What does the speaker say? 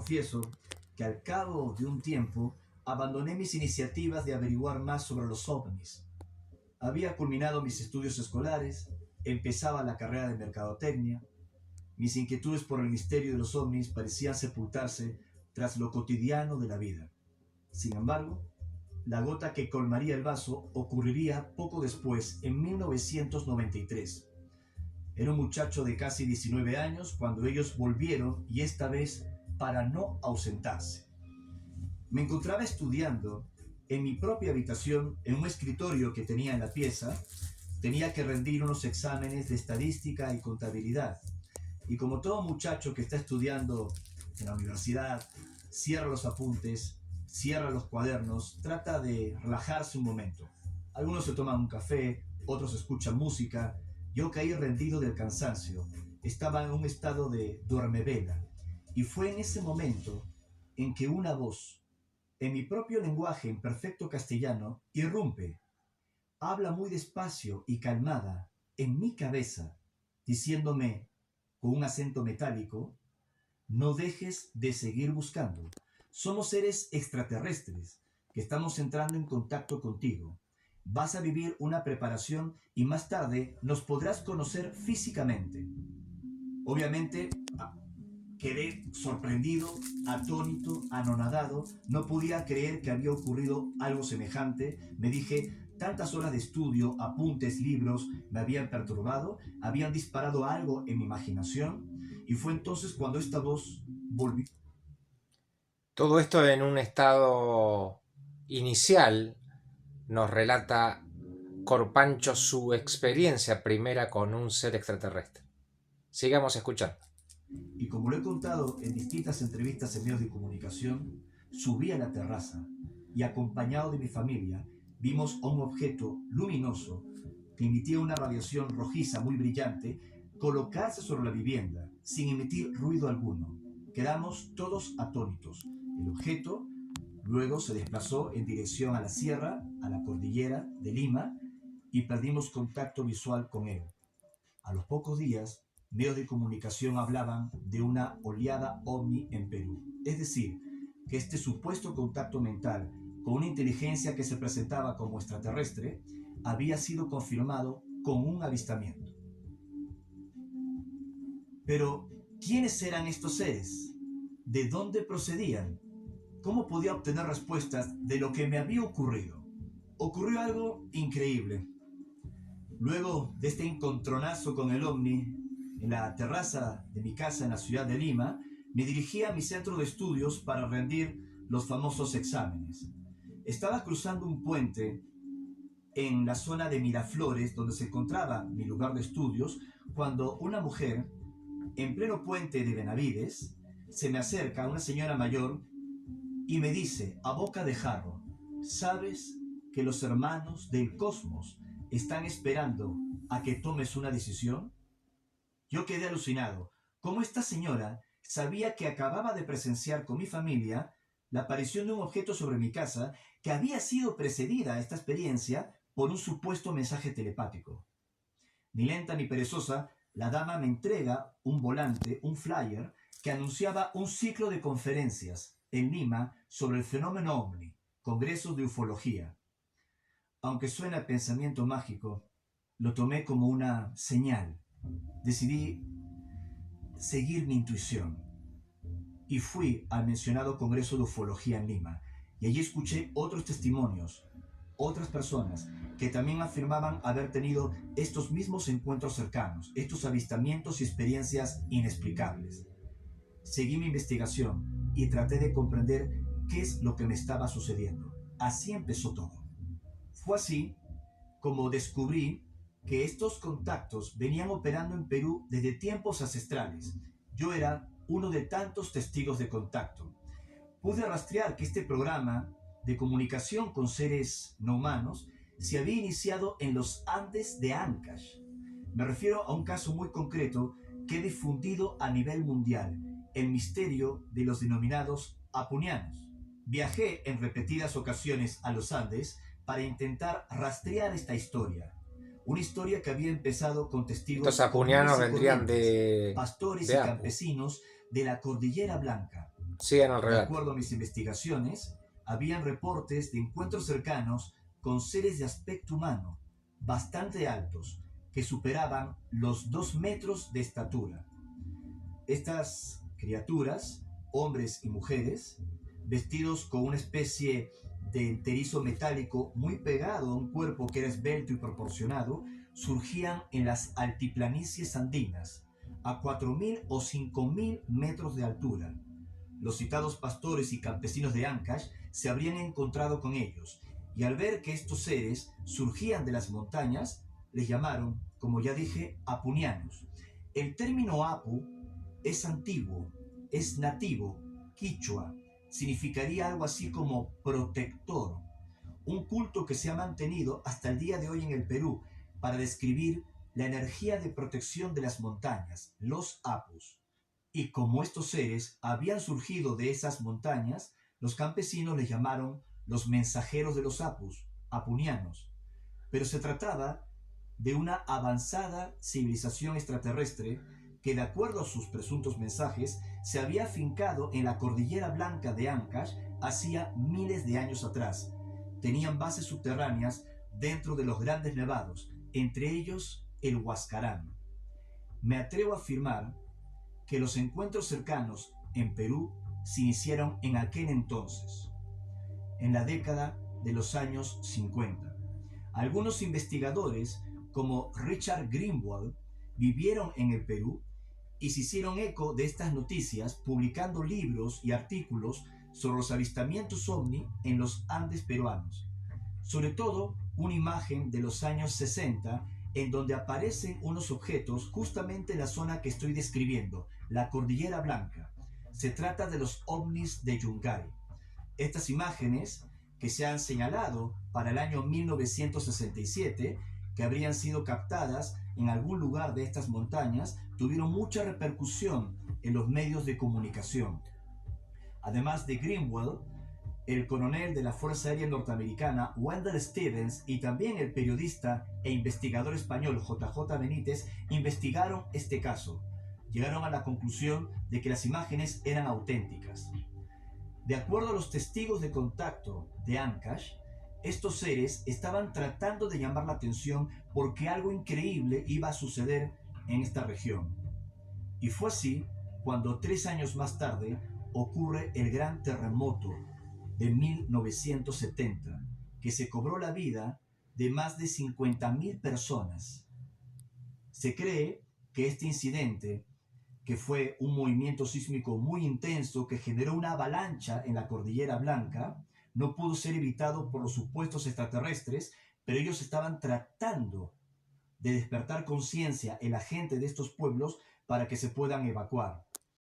confieso que al cabo de un tiempo abandoné mis iniciativas de averiguar más sobre los ovnis. Había culminado mis estudios escolares, empezaba la carrera de mercadotecnia. Mis inquietudes por el misterio de los ovnis parecían sepultarse tras lo cotidiano de la vida. Sin embargo, la gota que colmaría el vaso ocurriría poco después, en 1993. Era un muchacho de casi 19 años cuando ellos volvieron, y esta vez para no ausentarse. Me encontraba estudiando en mi propia habitación, en un escritorio que tenía en la pieza. Tenía que rendir unos exámenes de estadística y contabilidad. Y como todo muchacho que está estudiando en la universidad, cierra los apuntes, cierra los cuadernos, trata de relajarse un momento. Algunos se toman un café, otros escuchan música. Yo caí rendido del cansancio. Estaba en un estado de duermevela. Y fue en ese momento en que una voz, en mi propio lenguaje en perfecto castellano, irrumpe. Habla muy despacio y calmada en mi cabeza, diciéndome con un acento metálico: no dejes de seguir buscando. Somos seres extraterrestres que estamos entrando en contacto contigo. Vas a vivir una preparación y más tarde nos podrás conocer físicamente. Obviamente, quedé sorprendido, atónito, anonadado. No podía creer que había ocurrido algo semejante. Me dije, tantas horas de estudio, apuntes, libros, me habían perturbado, habían disparado algo en mi imaginación. Y fue entonces cuando esta voz volvió. Todo esto en un estado inicial nos relata Corpancho su experiencia primera con un ser extraterrestre. Sigamos escuchando. Y como lo he contado en distintas entrevistas en medios de comunicación, subí a la terraza y, acompañado de mi familia, vimos a un objeto luminoso que emitía una radiación rojiza muy brillante colocarse sobre la vivienda sin emitir ruido alguno. Quedamos todos atónitos. El objeto luego se desplazó en dirección a la sierra, a la cordillera de Lima, y perdimos contacto visual con él. A los pocos días, medios de comunicación hablaban de una oleada ovni en Perú. Es decir, que este supuesto contacto mental con una inteligencia que se presentaba como extraterrestre había sido confirmado con un avistamiento. Pero, ¿quiénes eran estos seres? ¿De dónde procedían? ¿Cómo podía obtener respuestas de lo que me había ocurrido? Ocurrió algo increíble. Luego de este encontronazo con el ovni, en la terraza de mi casa en la ciudad de Lima, me dirigí a mi centro de estudios para rendir los famosos exámenes. Estaba cruzando un puente en la zona de Miraflores, donde se encontraba mi lugar de estudios, cuando una mujer, en pleno puente de Benavides, se me acerca, una señora mayor, y me dice, a boca de jarro: ¿sabes que los hermanos del cosmos están esperando a que tomes una decisión? Yo quedé alucinado. ¿Cómo esta señora sabía que acababa de presenciar con mi familia la aparición de un objeto sobre mi casa, que había sido precedida a esta experiencia por un supuesto mensaje telepático? Ni lenta ni perezosa, la dama me entrega un volante, un flyer, que anunciaba un ciclo de conferencias en Lima sobre el fenómeno ovni, congresos de ufología. Aunque suena a pensamiento mágico, lo tomé como una señal. Decidí seguir mi intuición y fui al mencionado Congreso de Ufología en Lima. Y allí escuché otros testimonios, otras personas que también afirmaban haber tenido estos mismos encuentros cercanos, estos avistamientos y experiencias inexplicables. Seguí mi investigación y traté de comprender qué es lo que me estaba sucediendo. Así empezó todo. Fue así como descubrí que estos contactos venían operando en Perú desde tiempos ancestrales. Yo era uno de tantos testigos de contacto. Pude rastrear que este programa de comunicación con seres no humanos se había iniciado en los Andes de Ancash. Me refiero a un caso muy concreto que he difundido a nivel mundial: el misterio de los denominados apunianos. Viajé en repetidas ocasiones a los Andes para intentar rastrear esta historia. Una historia que había empezado con testigos Estos apunianos comunes y vendrían corrientes, pastores de y Apu. campesinos de la Cordillera Blanca. Sigan el De relato. acuerdo a mis investigaciones, habían reportes de encuentros cercanos con seres de aspecto humano, bastante altos, que superaban los 2 metros de estatura. Estas criaturas, hombres y mujeres, vestidos con una especie de enterizo metálico muy pegado a un cuerpo que era esbelto y proporcionado, surgían en las altiplanicies andinas, a 4.000 o 5.000 metros de altura. Los citados pastores y campesinos de Ancash se habrían encontrado con ellos, y al ver que estos seres surgían de las montañas, les llamaron, como ya dije, apunianos. El término apu es antiguo, es nativo, quichua, significaría algo así como protector, un culto que se ha mantenido hasta el día de hoy en el Perú para describir la energía de protección de las montañas, los apus. Y como estos seres habían surgido de esas montañas, los campesinos les llamaron los mensajeros de los apus, apunianos. Pero se trataba de una avanzada civilización extraterrestre que, de acuerdo a sus presuntos mensajes, se había afincado en la Cordillera Blanca de Ancash hacía miles de años atrás. Tenían bases subterráneas dentro de los grandes nevados, entre ellos el Huascarán. Me atrevo a afirmar que los encuentros cercanos en Perú se iniciaron en aquel entonces, en la década de los años 50. Algunos investigadores, como Richard Greenwald, vivieron en el Perú y se hicieron eco de estas noticias publicando libros y artículos sobre los avistamientos ovni en los Andes peruanos. Sobre todo, una imagen de los años 60 en donde aparecen unos objetos justamente en la zona que estoy describiendo, la Cordillera Blanca. Se trata de los ovnis de Yungay. Estas imágenes, que se han señalado para el año 1967, que habrían sido captadas en algún lugar de estas montañas, tuvieron mucha repercusión en los medios de comunicación. Además de Greenwald, el coronel de la Fuerza Aérea Norteamericana Wendell Stevens y también el periodista e investigador español JJ Benítez investigaron este caso. Llegaron a la conclusión de que las imágenes eran auténticas. De acuerdo a los testigos de contacto de Ancash, estos seres estaban tratando de llamar la atención porque algo increíble iba a suceder en esta región. Y fue así cuando 3 años más tarde ocurre el gran terremoto de 1970, que se cobró la vida de más de 50.000 personas. Se cree que este incidente, que fue un movimiento sísmico muy intenso que generó una avalancha en la Cordillera Blanca, no pudo ser evitado por los supuestos extraterrestres, pero ellos estaban tratando de despertar conciencia en la gente de estos pueblos para que se puedan evacuar.